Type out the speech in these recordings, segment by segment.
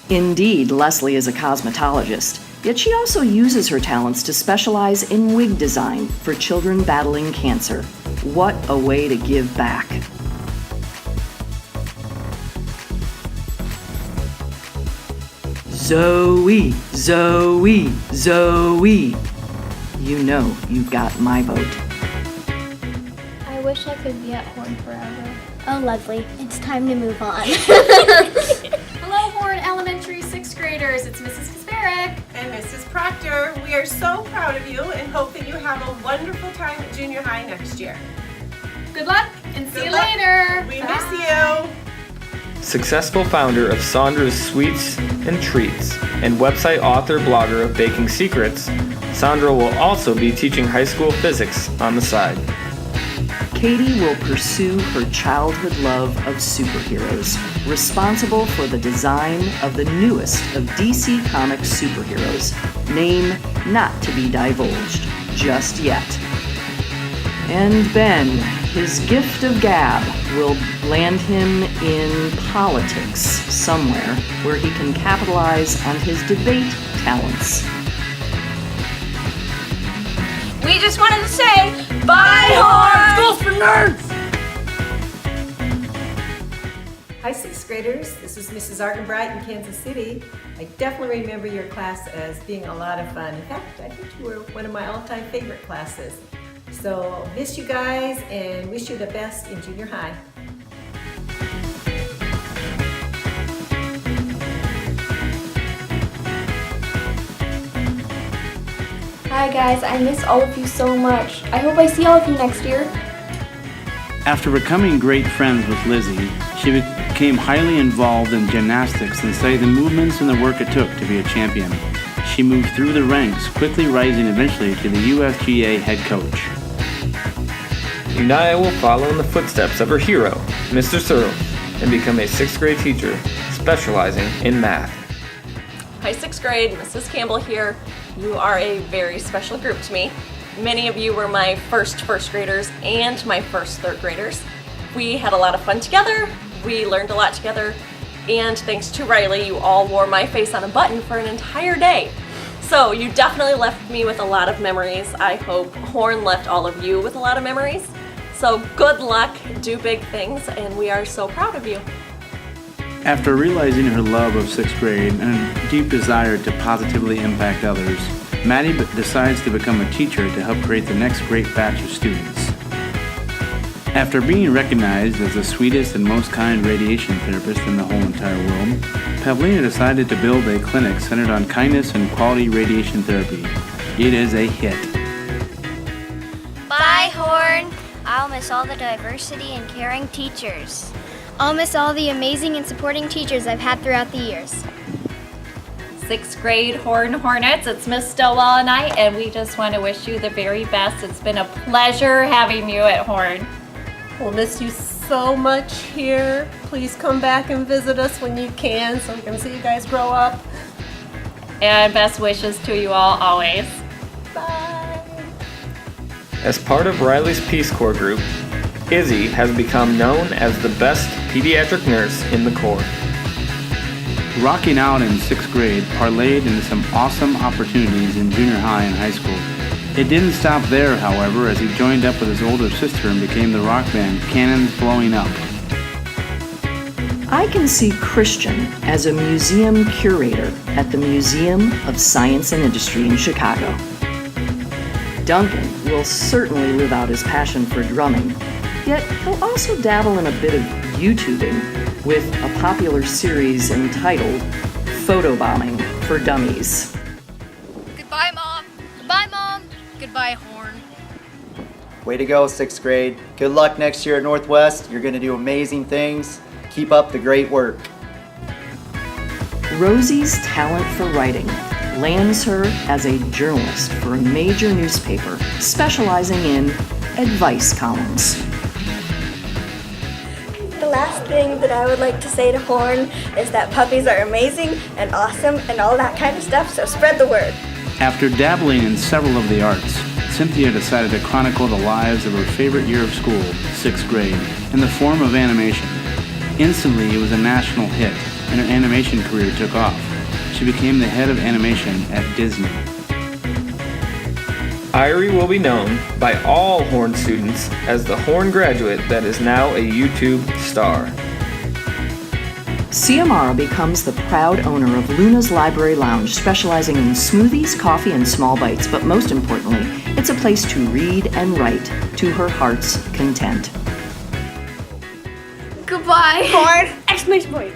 Indeed, Leslie is a cosmetologist, yet she also uses her talents to specialize in wig design for children battling cancer. What a way to give back. Zoe, Zoe, Zoe. You know you've got my vote. I wish I could be at Horn forever. Oh, lovely. It's time to move on. Hello, Horn Elementary 6th graders. It's Mrs. Kasparic. And Mrs. Proctor. We are so proud of you and hope that you have a wonderful time at junior high next year. Good luck and see Good you luck. later. We Bye. miss you. Successful founder of Sandra's Sweets and Treats and website author blogger of Baking Secrets, Sandra will also be teaching high school physics on the side. Katie will pursue her childhood love of superheroes, responsible for the design of the newest of DC Comics superheroes, name not to be divulged just yet. And Ben, his gift of gab will land him in politics somewhere where he can capitalize on his debate talents. We just wanted to say, bye, Horn! Schools for nerds! Hi, 6th graders. This is Mrs. Argenbright in Kansas City. I definitely remember your class as being a lot of fun. In fact, I think you were one of my all-time favorite classes. So, miss you guys and wish you the best in junior high. Hi guys, I miss all of you so much. I hope I see all of you next year. After becoming great friends with Lizzie, she became highly involved in gymnastics and studied the movements and the work it took to be a champion. She moved through the ranks, quickly rising eventually to the USGA head coach. Unaya will follow in the footsteps of her hero, Mr. Searle, and become a 6th grade teacher specializing in math. Hi, 6th grade, Mrs. Campbell here. You are a very special group to me. Many of you were my first graders and my first 3rd graders. We had a lot of fun together, we learned a lot together, and thanks to Riley, you all wore my face on a button for an entire day. So you definitely left me with a lot of memories. I hope Horn left all of you with a lot of memories. So good luck, do big things, and we are so proud of you. After realizing her love of 6th grade and a deep desire to positively impact others, Maddie decides to become a teacher to help create the next great batch of students. After being recognized as the sweetest and most kind radiation therapist in the whole entire world, Pavlina decided to build a clinic centered on kindness and quality radiation therapy. It is a hit. Bye, Horn. I'll miss all the diversity and caring teachers. I'll miss all the amazing and supporting teachers I've had throughout the years. 6th grade Horn Hornets, it's Miss Stillwell and I, and we just want to wish you the very best. It's been a pleasure having you at Horn. We'll miss you so much here. Please come back and visit us when you can so we can see you guys grow up. And best wishes to you all always. Bye. As part of Riley's Peace Corps group, Izzy has become known as the best pediatric nurse in the Corps. Rocking out in 6th grade parlayed into some awesome opportunities in junior high and high school. It didn't stop there, however, as he joined up with his older sister and became the rock band Cannons Blowing Up. I can see Christian as a museum curator at the Museum of Science and Industry in Chicago. Duncan will certainly live out his passion for drumming, yet he'll also dabble in a bit of YouTubing with a popular series entitled Photobombing for Dummies. Goodbye, Mom. Goodbye, Mom. Goodbye, Horn. Way to go, 6th grade. Good luck next year at Northwest. You're going to do amazing things. Keep up the great work. Rosie's talent for writing lands her as a journalist for a major newspaper specializing in advice columns. The last thing that I would like to say to Horn is that puppies are amazing and awesome and all that kind of stuff, so spread the word. After dabbling in several of the arts, Cynthia decided to chronicle the lives of her favorite year of school, 6th grade, in the form of animation. Instantly, it was a national hit, and her animation career took off. She became the head of animation at Disney. Irie will be known by all Horn students as the Horn graduate that is now a YouTube star. Ciamara becomes the proud owner of Luna's Library Lounge, specializing in smoothies, coffee, and small bites, but most importantly, it's a place to read and write to her heart's content. Goodbye. Horn! Exclamation point.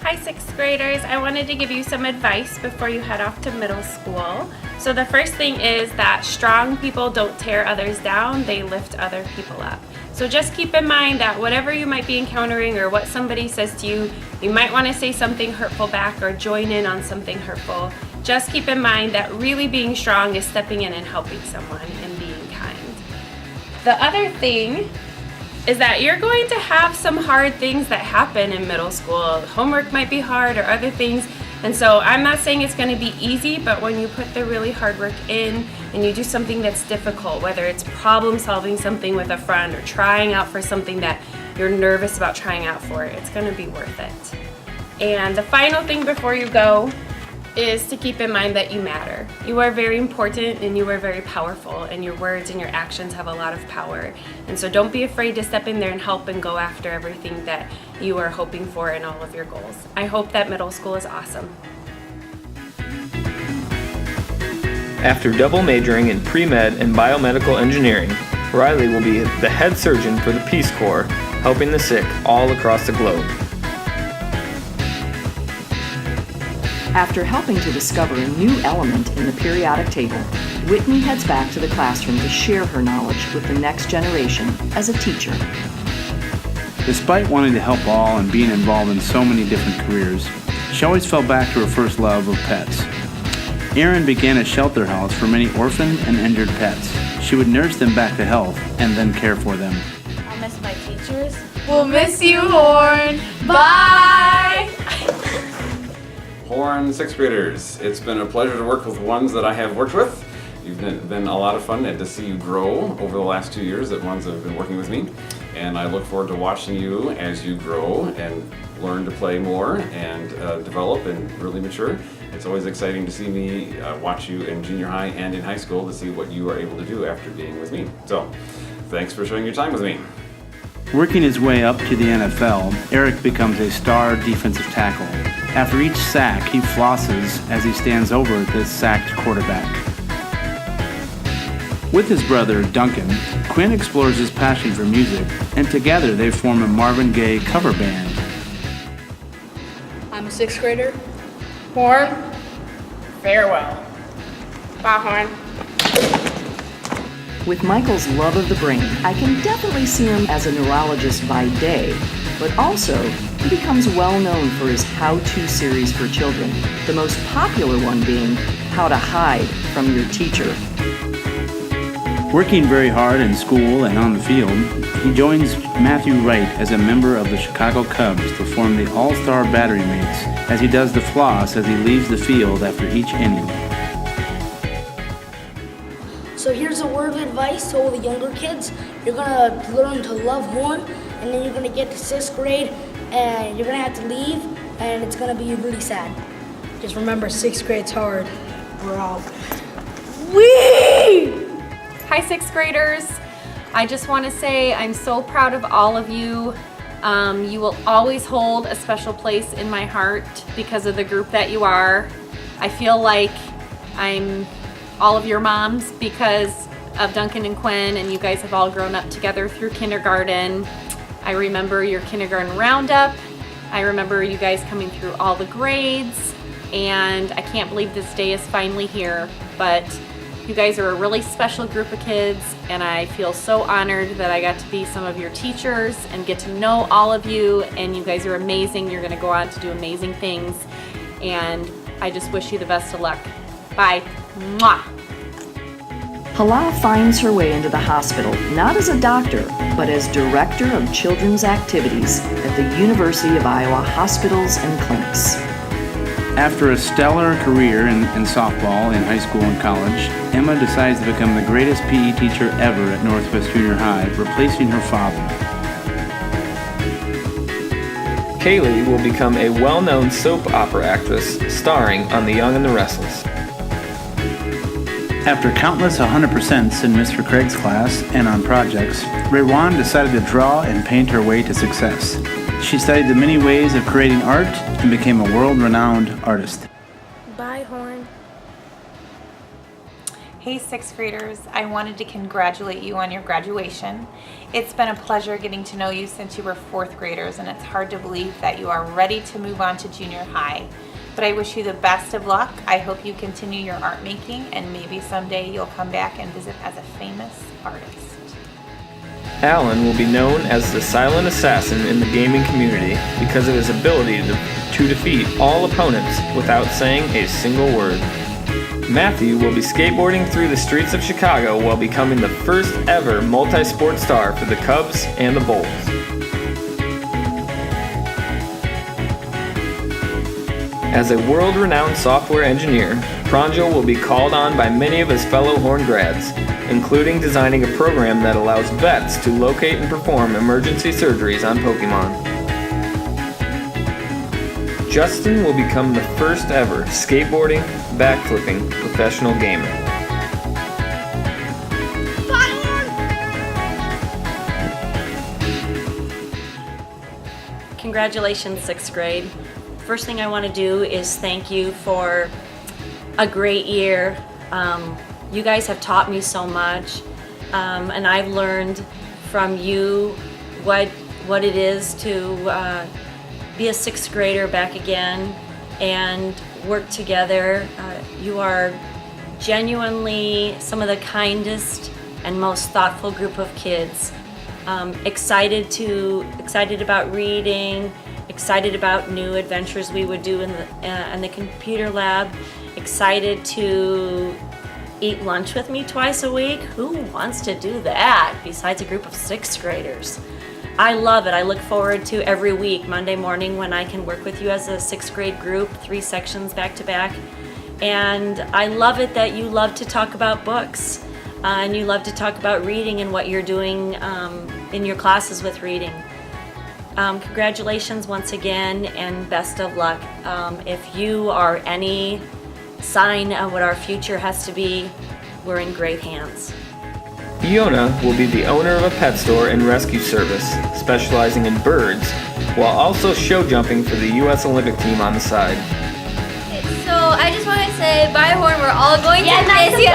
Hi, sixth graders. I wanted to give you some advice before you head off to middle school. So the first thing is that strong people don't tear others down, they lift other people up. So just keep in mind that whatever you might be encountering or what somebody says to you, you might want to say something hurtful back or join in on something hurtful. Just keep in mind that really being strong is stepping in and helping someone and being kind. The other thing is that you're going to have some hard things that happen in middle school. Homework might be hard or other things. And so I'm not saying it's going to be easy, but when you put the really hard work in and you do something that's difficult, whether it's problem solving something with a friend or trying out for something that you're nervous about trying out for, it's going to be worth it. And the final thing before you go is to keep in mind that you matter. You are very important and you are very powerful, and your words and your actions have a lot of power. And so don't be afraid to step in there and help and go after everything that you are hoping for in all of your goals. I hope that middle school is awesome. After double majoring in pre-med and biomedical engineering, Riley will be the head surgeon for the Peace Corps, helping the sick all across the globe. After helping to discover a new element in the periodic table, Whitney heads back to the classroom to share her knowledge with the next generation as a teacher. Despite wanting to help all and being involved in so many different careers, she always fell back to her first love of pets. Erin began a shelter house for many orphaned and injured pets. She would nurse them back to health and then care for them. I'll miss my teachers. We'll miss you, Horn. Bye. Horn sixth graders, it's been a pleasure to work with ones that I have worked with. You've been a lot of fun and to see you grow over the last 2 years that ones that have been working with me. And I look forward to watching you as you grow and learn to play more and develop and really mature. It's always exciting to see me watch you in junior high and in high school to see what you are able to do after being with me. So, thanks for showing your time with me. Working his way up to the NFL, Eric becomes a star defensive tackle. After each sack, he flosses as he stands over the sacked quarterback. With his brother, Duncan, Quinn explores his passion for music, and together they form a Marvin Gaye cover band. I'm a sixth grader. Horn, farewell. Bye, Horn. With Michael's love of the brain, I can definitely see him as a neurologist by day, but also he becomes well known for his how-to series for children, the most popular one being How to Hide from Your Teacher. Working very hard in school and on the field, he joins Matthew Wright as a member of the Chicago Cubs to form the All-Star Battery Mates as he does the floss as he leaves the field after each inning. So here's a word of advice to all the younger kids. You're gonna learn to love Horn, and then you're gonna get to sixth grade, and you're gonna have to leave, and it's gonna be really sad. Just remember, sixth grade's hard. We're out. Whee! Hi, sixth graders. I just want to say I'm so proud of all of you. You will always hold a special place in my heart because of the group that you are. I feel like I'm all of your moms because of Duncan and Quinn, and you guys have all grown up together through kindergarten. I remember your kindergarten roundup. I remember you guys coming through all the grades, and I can't believe this day is finally here, but you guys are a really special group of kids, and I feel so honored that I got to be some of your teachers and get to know all of you, and you guys are amazing. You're gonna go on to do amazing things, and I just wish you the best of luck. Bye. Mwah. Hala finds her way into the hospital, not as a doctor, but as Director of Children's Activities at the University of Iowa Hospitals and Clinics. After a stellar career in softball in high school and college, Emma decides to become the greatest PE teacher ever at Northwest Junior High, replacing her father. Kaylee will become a well-known soap opera actress starring on The Young and the Restless. After countless 100% in Mr. Craig's class and on projects, Raywan decided to draw and paint her way to success. She studied the many ways of creating art and became a world-renowned artist. Bye, Horn. Hey, sixth graders, I wanted to congratulate you on your graduation. It's been a pleasure getting to know you since you were fourth graders, and it's hard to believe that you are ready to move on to junior high. But I wish you the best of luck. I hope you continue your art making, and maybe someday you'll come back and visit as a famous artist. Alan will be known as the silent assassin in the gaming community because of his ability to defeat all opponents without saying a single word. Matthew will be skateboarding through the streets of Chicago while becoming the first ever multi-sport star for the Cubs and the Bulls. As a world-renowned software engineer, Pranjal will be called on by many of his fellow Horn grads, including designing a program that allows vets to locate and perform emergency surgeries on Pokemon. Justin will become the first ever skateboarding, backflipping professional gamer. Congratulations, sixth grade. First thing I want to do is thank you for a great year. You guys have taught me so much, and I've learned from you what it is to be a sixth grader back again and work together. You are genuinely some of the kindest and most thoughtful group of kids. Excited about reading, excited about new adventures we would do in the computer lab, excited to eat lunch with me twice a week. Who wants to do that besides a group of sixth graders? I love it. I look forward to every week, Monday morning, when I can work with you as a sixth grade group, 3 sections back to back. And I love it that you love to talk about books and you love to talk about reading and what you're doing in your classes with reading. Congratulations once again and best of luck. If you are any sign of what our future has to be, we're in great hands. Iona will be the owner of a pet store and rescue service, specializing in birds, while also show jumping for the U.S. Olympic team on the side. So I just want to say, bye, Horn. We're all going to miss you.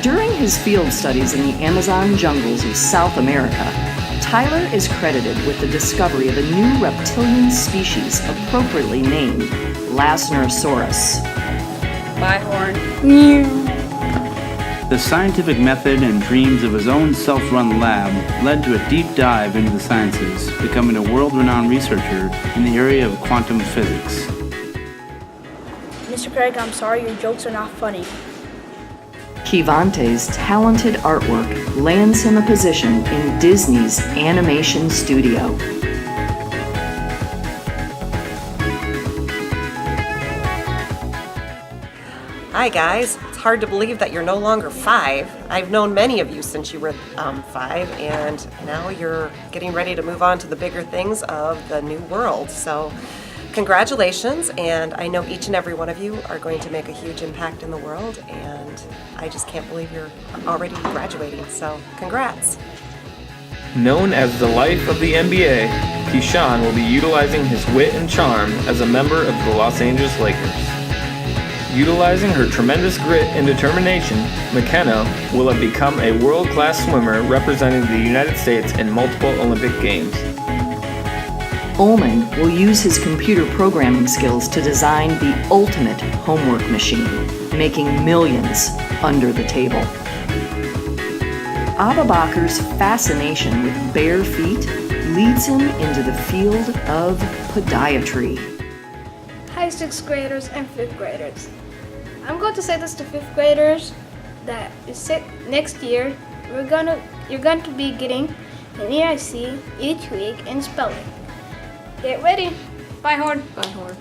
During his field studies in the Amazon jungles of South America, Tyler is credited with the discovery of a new reptilian species appropriately named Lasnorosaurus. Bye, Horn. The scientific method and dreams of his own self-run lab led to a deep dive into the sciences, becoming a world-renowned researcher in the area of quantum physics. Mr. Craig, I'm sorry, your jokes are not funny. Kivante's talented artwork lands him a position in Disney's animation studio. Hi guys, it's hard to believe that you're no longer 5. I've known many of you since you were 5, and now you're getting ready to move on to the bigger things of the new world. So congratulations, and I know each and every one of you are going to make a huge impact in the world, and I just can't believe you're already graduating, so congrats. Known as the life of the NBA, Keyshawn will be utilizing his wit and charm as a member of the Los Angeles Lakers. Utilizing her tremendous grit and determination, McKenna will have become a world-class swimmer representing the United States in multiple Olympic Games. Ullman will use his computer programming skills to design the ultimate homework machine, making millions under the table. Abubakar's fascination with bare feet leads him into the field of podiatry. Hi, 6th graders and 5th graders. I'm going to say this to 5th graders that next year you're going to be getting an EIC each week in spelling. Get ready. Bye, Horn. Bye, Horn.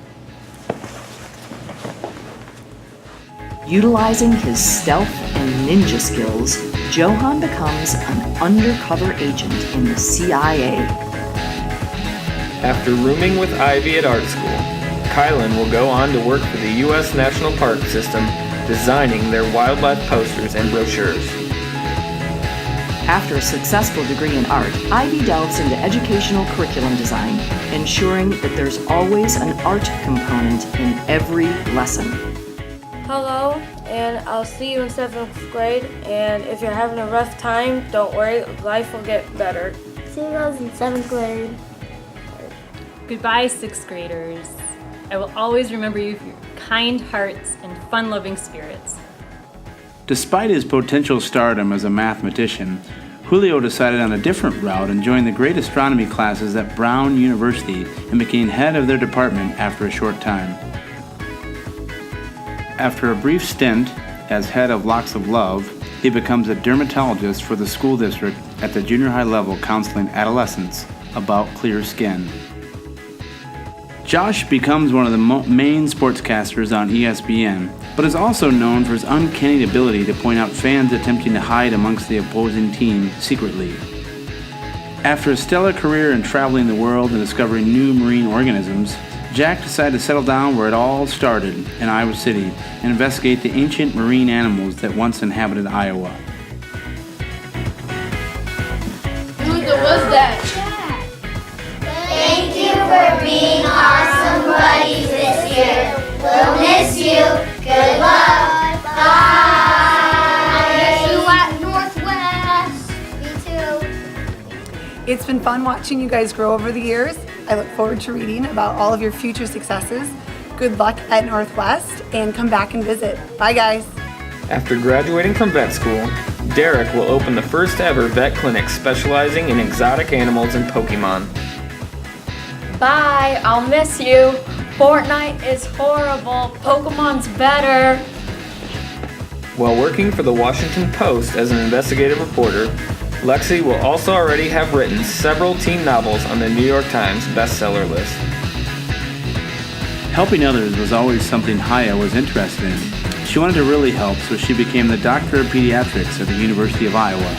Utilizing his stealth and ninja skills, Johan becomes an undercover agent in the CIA. After rooming with Ivy at art school, Kylan will go on to work for the U.S. National Park System, designing their wildlife posters and brochures. After a successful degree in art, Ivy delves into educational curriculum design, ensuring that there's always an art component in every lesson. Hello, and I'll see you in 7th grade, and if you're having a rough time, don't worry, life will get better. See you guys in 7th grade. Goodbye, 6th graders. I will always remember you for your kind hearts and fun-loving spirits. Despite his potential stardom as a mathematician, Julio decided on a different route and joined the great astronomy classes at Brown University and became head of their department after a short time. After a brief stint as head of Locks of Love, he becomes a dermatologist for the school district at the junior high level, counseling adolescents about clear skin. Josh becomes one of the main sportscasters on ESPN, but is also known for his uncanny ability to point out fans attempting to hide amongst the opposing team secretly. After a stellar career in traveling the world and discovering new marine organisms, Jack decided to settle down where it all started, in Iowa City, and investigate the ancient marine animals that once inhabited Iowa. Dude, what's that? Thank you for being awesome buddies this year. We'll miss you. Good luck. Bye. I'll miss you at Northwest. Me too. It's been fun watching you guys grow over the years. I look forward to reading about all of your future successes. Good luck at Northwest, and come back and visit. Bye, guys. After graduating from vet school, Derek will open the first ever vet clinic specializing in exotic animals and Pokemon. Bye, I'll miss you. Fortnite is horrible. Pokemon's better. While working for the Washington Post as an investigative reporter, Lexi will also already have written several teen novels on the New York Times bestseller list. Helping others was always something Haya was interested in. She wanted to really help, so she became the Doctor of Pediatrics at the University of Iowa.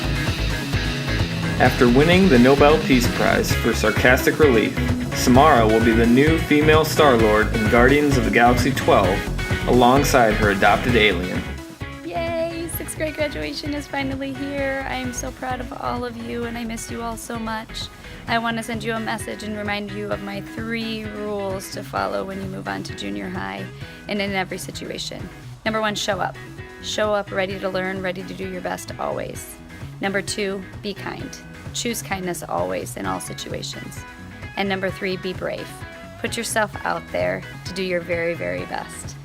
After winning the Nobel Peace Prize for sarcastic relief, Samara will be the new female Star-Lord in Guardians of the Galaxy 12, alongside her adopted alien. Yay! 6th grade graduation is finally here. I am so proud of all of you, and I miss you all so much. I want to send you a message and remind you of my 3 rules to follow when you move on to junior high and in every situation. Number 1, show up. Show up ready to learn, ready to do your best always. Number 2, be kind. Choose kindness always in all situations. And number 3, be brave. Put yourself out there to do your very, very best.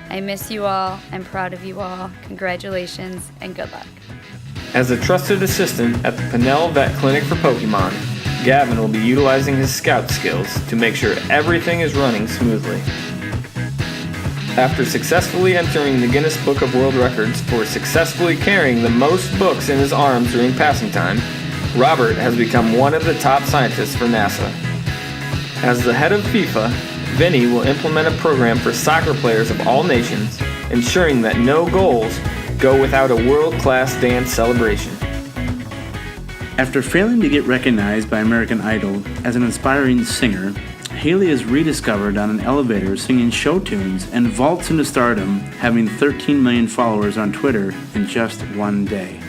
I miss you all. I'm proud of you all. Congratulations and good luck. As a trusted assistant at the Pinnell Vet Clinic for Pokemon, Gavin will be utilizing his scout skills to make sure everything is running smoothly. After successfully entering the Guinness Book of World Records for successfully carrying the most books in his arms during passing time, Robert has become one of the top scientists for NASA. As the head of FIFA, Vinny will implement a program for soccer players of all nations, ensuring that no goals go without a world-class dance celebration. After failing to get recognized by American Idol as an inspiring singer, Haley is rediscovered on an elevator singing show tunes and vaults into stardom, having 13 million followers on Twitter in just one day.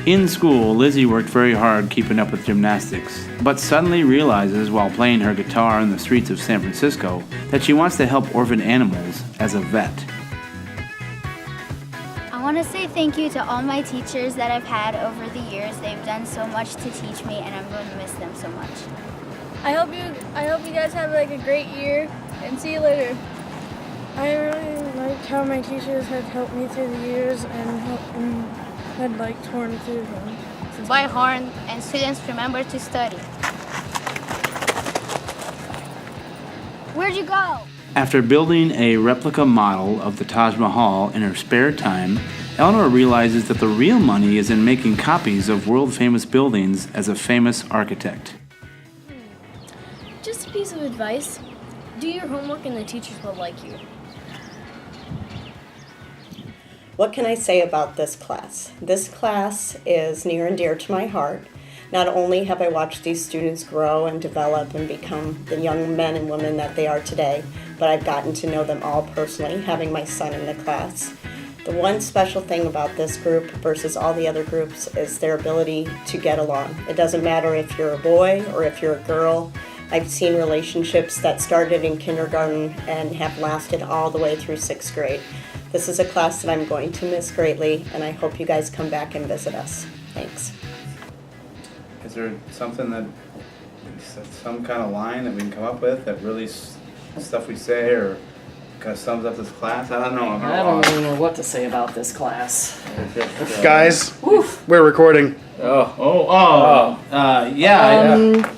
In school, Lizzie worked very hard keeping up with gymnastics, but suddenly realizes while playing her guitar in the streets of San Francisco that she wants to help orphan animals as a vet. I want to say thank you to all my teachers that I've had over the years. They've done so much to teach me, and I'm going to miss them so much. I hope you guys have like a great year, and see you later. I really liked how my teachers had helped me through the years and had like torn through them. Bye, Horn, and students, remember to study. Where'd you go? After building a replica model of the Taj Mahal in her spare time, Eleanor realizes that the real money is in making copies of world-famous buildings as a famous architect. Just a piece of advice. Do your homework and the teachers will like you. What can I say about this class? This class is near and dear to my heart. Not only have I watched these students grow and develop and become the young men and women that they are today, but I've gotten to know them all personally, having my son in the class. The one special thing about this group versus all the other groups is their ability to get along. It doesn't matter if you're a boy or if you're a girl. I've seen relationships that started in kindergarten and have lasted all the way through 6th grade. This is a class that I'm going to miss greatly, and I hope you guys come back and visit us. Thanks. Is there something that, some kind of line that we can come up with that really stuff we say or kind of sums up this class? I don't know. I don't really know what to say about this class. Guys, we're recording. Yeah.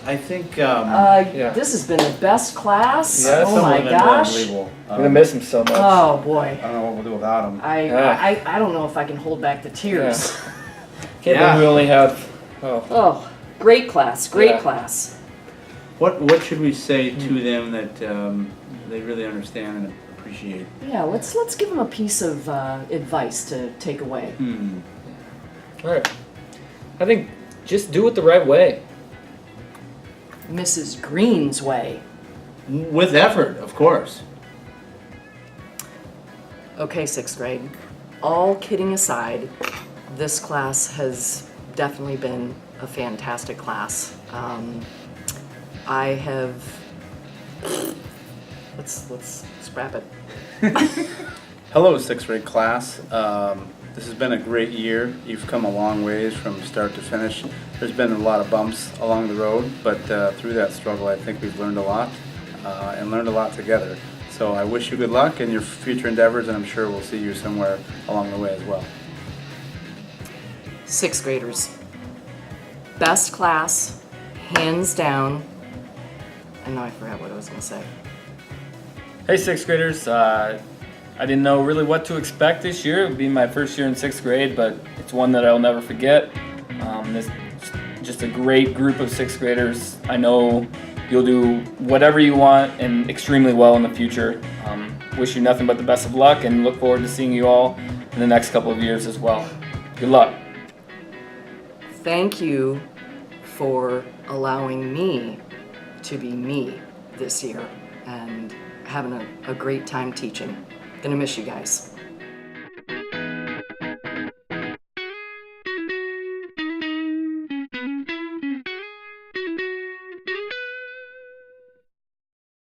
I think. This has been the best class. Yeah, oh my gosh. I'm gonna miss him so much. Oh boy. I don't know what we'll do without him. I don't know if I can hold back the tears. Can't believe we only have. Oh, great class. Great class. What should we say to them that they really understand and appreciate? Yeah, let's give them a piece of advice to take away. All right. I think just do it the right way. Mrs. Green's way. With effort, of course. Okay, 6th grade. All kidding aside, this class has definitely been a fantastic class. I have. Let's wrap it. Hello, 6th grade class. This has been a great year. You've come a long ways from start to finish. There's been a lot of bumps along the road, but through that struggle, I think we've learned a lot and learned a lot together. So I wish you good luck in your future endeavors, and I'm sure we'll see you somewhere along the way as well. 6th graders. Best class, hands down. And now I forgot what I was going to say. Hey, 6th graders. I didn't know really what to expect this year. It would be my first year in 6th grade, but it's one that I'll never forget. This just a great group of 6th graders. I know you'll do whatever you want and extremely well in the future. Wish you nothing but the best of luck and look forward to seeing you all in the next couple of years as well. Good luck. Thank you for allowing me to be me this year and having a great time teaching. Gonna miss you guys.